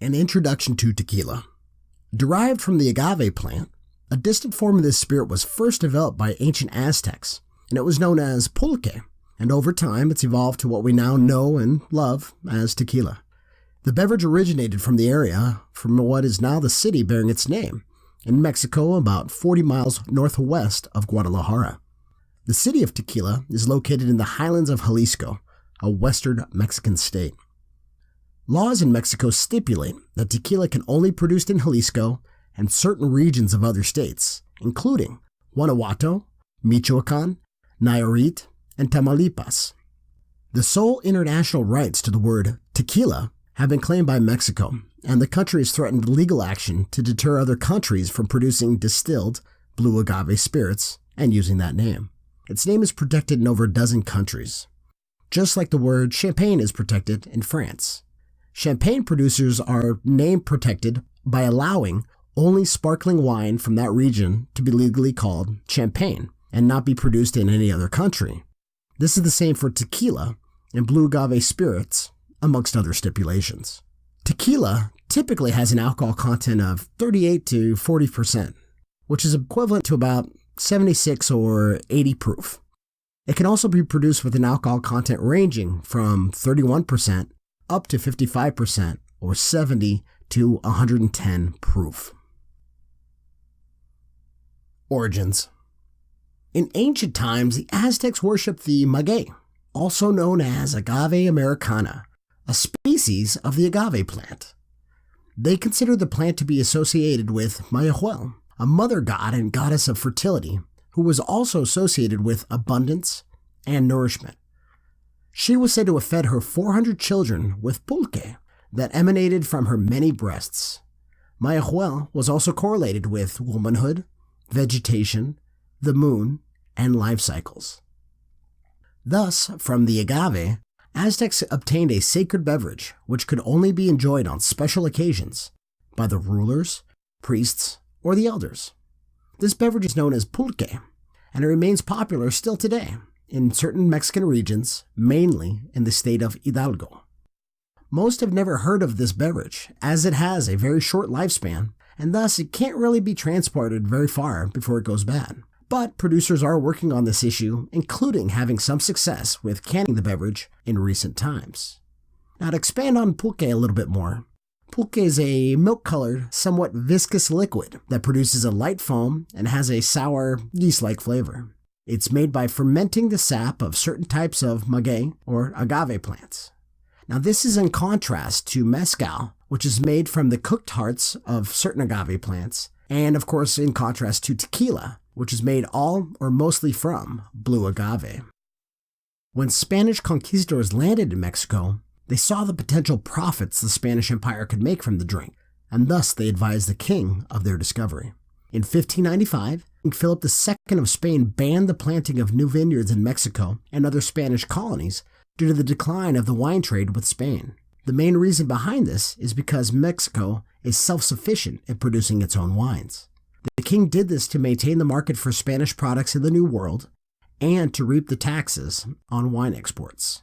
An introduction to tequila. Derived from the agave plant, a distant form of this spirit was first developed by ancient Aztecs, and it was known as pulque, and over time it's evolved to what we now know and love as tequila. The beverage originated from the area from what is now the city bearing its name, in Mexico about 40 miles northwest of Guadalajara. The city of Tequila is located in the highlands of Jalisco, a western Mexican state. Laws in Mexico stipulate that tequila can only be produced in Jalisco and certain regions of other states, including Guanajuato, Michoacán, Nayarit, and Tamaulipas. The sole international rights to the word tequila have been claimed by Mexico, and the country has threatened legal action to deter other countries from producing distilled blue agave spirits and using that name. Its name is protected in over a dozen countries, just like the word champagne is protected in France. Champagne producers are name protected by allowing only sparkling wine from that region to be legally called champagne and not be produced in any other country. This is the same for tequila and blue agave spirits, amongst other stipulations. Tequila typically has an alcohol content of 38 to 40%, which is equivalent to about 76 or 80 proof. It can also be produced with an alcohol content ranging from 31% up to 55% or 70 to 110 proof. Origins. In ancient times, the Aztecs worshipped the maguey, also known as agave americana, a species of the agave plant. They considered the plant to be associated with Mayahuel, a mother god and goddess of fertility, who was also associated with abundance and nourishment. She was said to have fed her 400 children with pulque that emanated from her many breasts. Mayahuel was also correlated with womanhood, vegetation, the moon, and life cycles. Thus, from the agave, Aztecs obtained a sacred beverage which could only be enjoyed on special occasions by the rulers, priests, or the elders. This beverage is known as pulque, and it remains popular still today in certain Mexican regions, mainly in the state of Hidalgo. Most have never heard of this beverage, as it has a very short lifespan, and thus it can't really be transported very far before it goes bad. But producers are working on this issue, including having some success with canning the beverage in recent times. Now to expand on pulque a little bit more, pulque is a milk-colored, somewhat viscous liquid that produces a light foam and has a sour, yeast-like flavor. It's made by fermenting the sap of certain types of maguey or agave plants. Now this is in contrast to mezcal, which is made from the cooked hearts of certain agave plants, and of course in contrast to tequila, which is made all or mostly from blue agave. When Spanish conquistadors landed in Mexico, they saw the potential profits the Spanish Empire could make from the drink, and thus they advised the king of their discovery. In 1595, King Philip II of Spain banned the planting of new vineyards in Mexico and other Spanish colonies due to the decline of the wine trade with Spain. The main reason behind this is because Mexico is self-sufficient in producing its own wines. The king did this to maintain the market for Spanish products in the New World and to reap the taxes on wine exports.